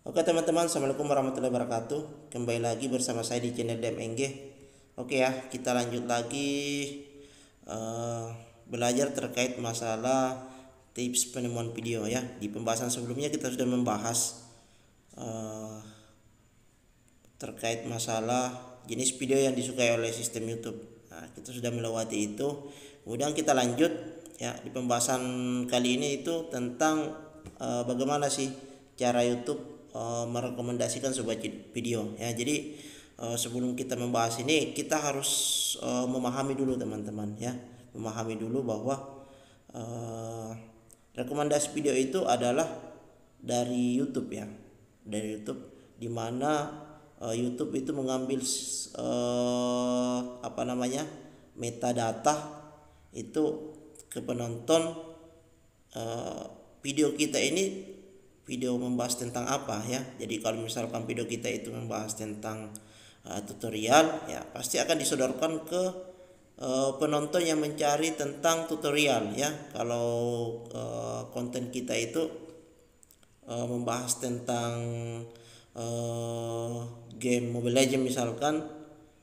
Oke teman-teman, assalamualaikum warahmatullahi wabarakatuh. Kembali lagi bersama saya di channel DMNG. Oke ya, kita lanjut lagi eh, belajar terkait masalah tips penemuan video ya. Di pembahasan sebelumnya kita sudah membahas eh, terkait masalah jenis video yang disukai oleh sistem YouTube. Nah, kita sudah melewati itu. Kemudian kita lanjut ya di pembahasan kali ini itu tentang bagaimana sih cara YouTube merekomendasikan sebuah video ya. Jadi sebelum kita membahas ini kita harus memahami dulu teman-teman ya. Memahami dulu bahwa eh, rekomendasi video itu adalah dari YouTube ya. Dari YouTube di mana YouTube itu mengambil apa namanya metadata itu ke penonton eh, video kita ini video membahas tentang apa ya. Jadi kalau misalkan video kita itu membahas tentang tutorial ya pasti akan disodorkan ke penonton yang mencari tentang tutorial ya. Kalau konten kita itu membahas tentang game Mobile Legends misalkan,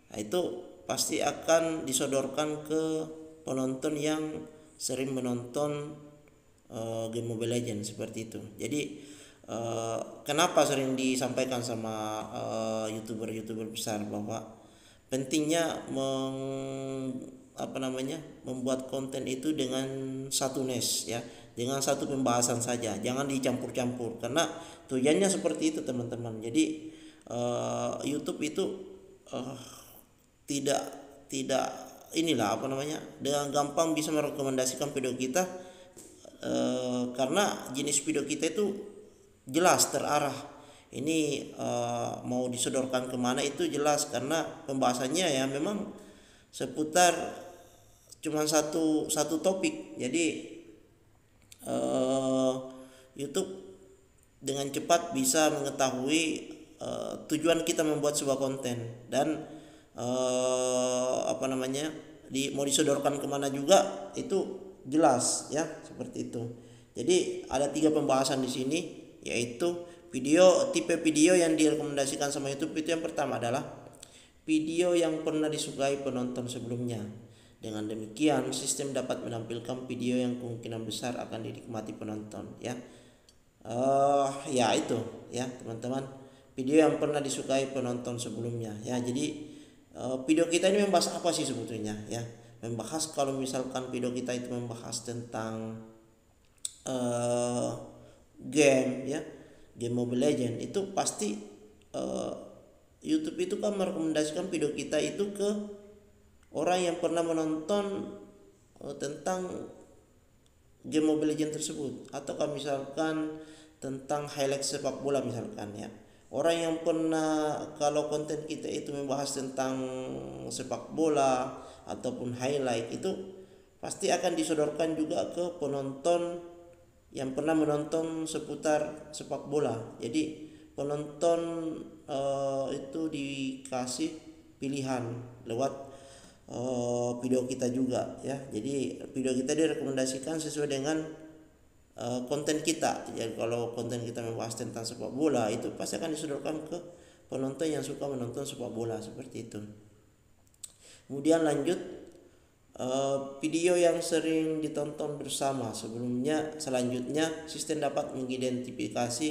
nah itu pasti akan disodorkan ke penonton yang sering menonton game Mobile Legends seperti itu. Jadi kenapa sering disampaikan sama youtuber-youtuber besar bahwa pentingnya membuat konten itu dengan satu niche ya, dengan satu pembahasan saja, jangan dicampur-campur karena tujuannya seperti itu teman-teman. Jadi YouTube itu uh, tidak tidak inilah apa namanya dengan gampang bisa merekomendasikan video kita karena jenis video kita itu jelas terarah. Ini mau disodorkan kemana itu jelas karena pembahasannya ya memang seputar cuma satu topik. Jadi YouTube dengan cepat bisa mengetahui tujuan kita membuat sebuah konten dan mau disodorkan kemana juga itu jelas ya seperti itu. Jadi ada 3 pembahasan di sini yaitu tipe video yang direkomendasikan sama YouTube itu yang pertama adalah video yang pernah disukai penonton sebelumnya. Dengan demikian, sistem dapat menampilkan video yang kemungkinan besar akan dinikmati penonton ya. Ya itu ya teman-teman, video yang pernah disukai penonton sebelumnya ya. Jadi video kita ini membahas apa sih sebetulnya ya? Membahas kalau misalkan video kita itu membahas tentang game ya, game Mobile Legend itu pasti YouTube itu kan merekomendasikan video kita itu ke orang yang pernah menonton tentang game Mobile Legend tersebut, ataukah misalkan tentang highlight sepak bola misalkan ya. Orang yang pernah, kalau konten kita itu membahas tentang sepak bola ataupun highlight itu pasti akan disodorkan juga ke penonton yang pernah menonton seputar sepak bola. Jadi penonton itu dikasih pilihan lewat video kita juga ya. Jadi video kita direkomendasikan sesuai dengan konten kita. Jadi kalau konten kita membahas tentang sepak bola itu pasti akan disodorkan ke penonton yang suka menonton sepak bola seperti itu. Kemudian lanjut video yang sering ditonton bersama selanjutnya sistem dapat mengidentifikasi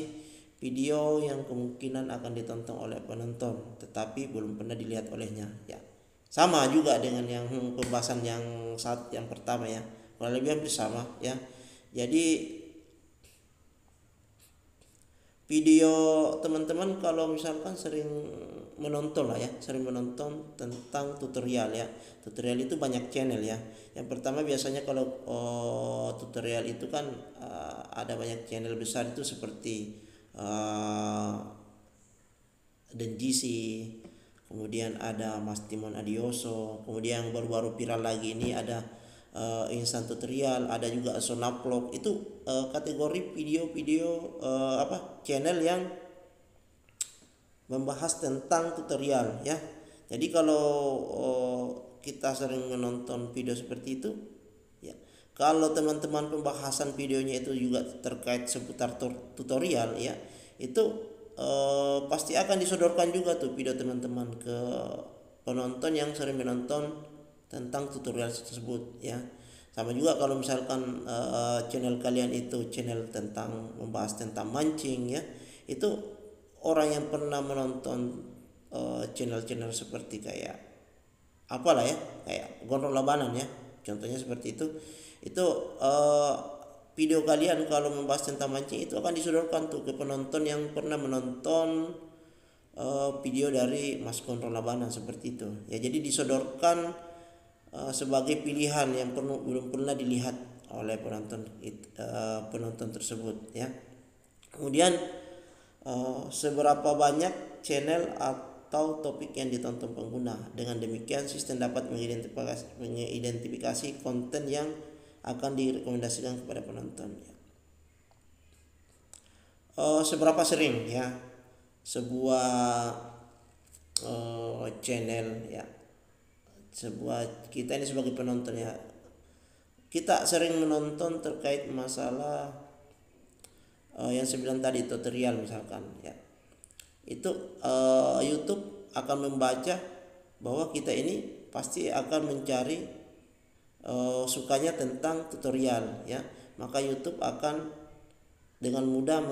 video yang kemungkinan akan ditonton oleh penonton tetapi belum pernah dilihat olehnya ya. Sama juga dengan yang pembahasan yang pertama ya, kurang lebih hampir sama ya. Jadi video teman-teman kalau misalkan sering menonton lah ya, sering menonton tentang tutorial ya. Tutorial itu banyak channel ya. Yang pertama biasanya kalau tutorial itu kan ada banyak channel besar itu seperti Denjisi, kemudian ada Mas Timon Adioso, kemudian yang baru-baru viral lagi ini ada instant tutorial, ada juga Sonavlog. Itu kategori video-video channel yang membahas tentang tutorial ya. Jadi kalau kita sering menonton video seperti itu ya, kalau teman-teman pembahasan videonya itu juga terkait seputar tutorial ya, itu pasti akan disodorkan juga tuh video teman-teman ke penonton yang sering menonton tentang tutorial tersebut ya. Sama juga kalau misalkan channel kalian itu channel tentang membahas tentang mancing ya, itu orang yang pernah menonton channel-channel seperti kayak apalah ya, kayak Gondrong Labanan ya, contohnya seperti itu video kalian kalau membahas tentang mancing itu akan disodorkan tuh ke penonton yang pernah menonton video dari Mas Gondrong Labanan seperti itu ya. Jadi disodorkan sebagai pilihan yang belum pernah dilihat oleh penonton tersebut ya. Kemudian seberapa banyak channel atau topik yang ditonton pengguna. Dengan demikian sistem dapat mengidentifikasi konten yang akan direkomendasikan kepada penonton. Seberapa sering ya sebuah channel ya, kita ini sebagai penonton ya, kita sering menonton terkait masalah yang saya bilang tadi, tutorial misalkan ya, itu YouTube akan membaca bahwa kita ini pasti akan mencari sukanya tentang tutorial ya, maka YouTube akan dengan mudah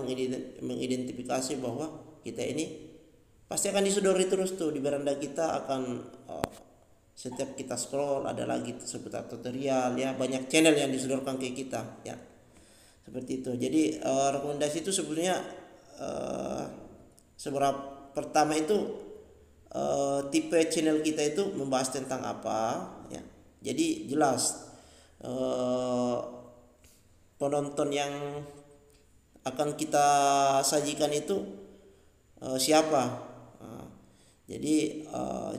mengidentifikasi bahwa kita ini pasti akan disodori terus tuh di beranda kita, akan setiap kita scroll ada lagi seputar tutorial ya, banyak channel yang disodorkan ke kita ya, seperti itu. Jadi rekomendasi itu sebenarnya seberapa pertama itu tipe channel kita itu membahas tentang apa ya, jadi jelas penonton yang akan kita sajikan itu siapa. Jadi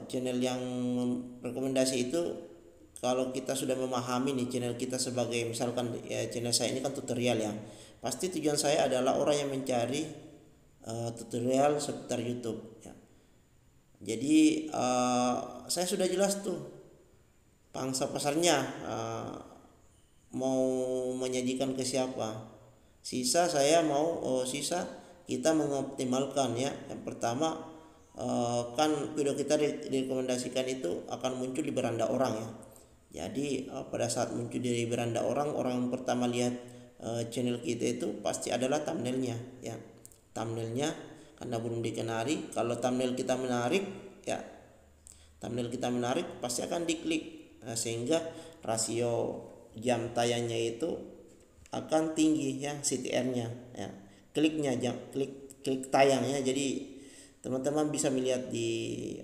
channel yang rekomendasi itu kalau kita sudah memahami nih channel kita sebagai misalkan ya, channel saya ini kan tutorial ya, pasti tujuan saya adalah orang yang mencari tutorial seputar YouTube ya. Jadi saya sudah jelas tuh pangsa pasarnya, mau menyajikan ke siapa. Sisa kita mengoptimalkan ya. Yang pertama kan video kita direkomendasikan itu akan muncul di beranda orang ya. Jadi pada saat muncul di beranda orang yang pertama lihat channel kita itu pasti adalah thumbnailnya ya. Thumbnailnya karena belum dikenali, kalau thumbnail kita menarik ya, pasti akan diklik, sehingga rasio jam tayangnya itu akan tinggi ya, CTR-nya ya, klik tayangnya. Jadi teman-teman bisa melihat di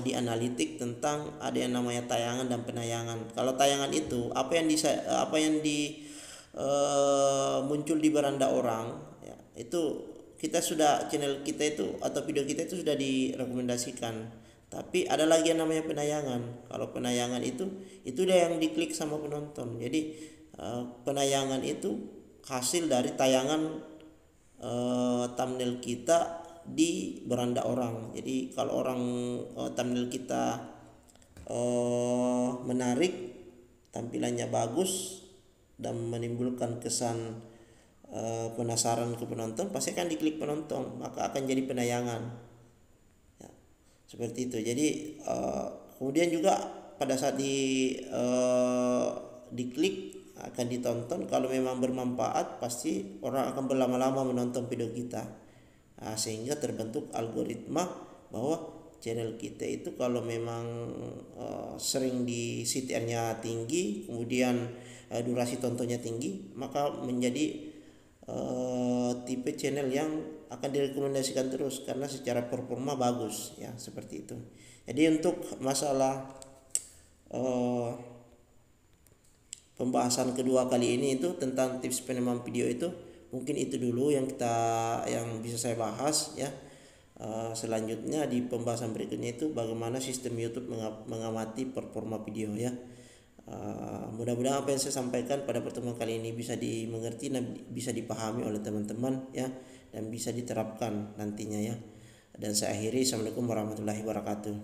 di analitik tentang ada yang namanya tayangan dan penayangan. Kalau tayangan itu muncul di beranda orang ya, itu channel kita itu atau video kita itu sudah direkomendasikan. Tapi ada lagi yang namanya penayangan. Kalau penayangan itu dia yang diklik sama penonton. Jadi penayangan itu hasil dari tayangan thumbnail kita di beranda orang. Jadi kalau thumbnail kita menarik, tampilannya bagus dan menimbulkan kesan penasaran ke penonton, pasti akan diklik penonton, maka akan jadi penayangan ya, seperti itu. Jadi kemudian juga pada saat diklik akan ditonton, kalau memang bermanfaat pasti orang akan berlama-lama menonton video kita. Sehingga terbentuk algoritma bahwa channel kita itu kalau memang sering di CTR-nya tinggi, kemudian durasi tontonnya tinggi, maka menjadi tipe channel yang akan direkomendasikan terus karena secara performa bagus ya, seperti itu. Jadi untuk masalah pembahasan kedua kali ini itu tentang tips penerimaan video itu, mungkin itu dulu yang bisa saya bahas ya. Selanjutnya di pembahasan berikutnya itu bagaimana sistem YouTube mengamati performa video ya. Mudah-mudahan apa yang saya sampaikan pada pertemuan kali ini bisa dimengerti dan bisa dipahami oleh teman-teman ya, dan bisa diterapkan nantinya ya. Dan saya akhiri, assalamualaikum warahmatullahi wabarakatuh.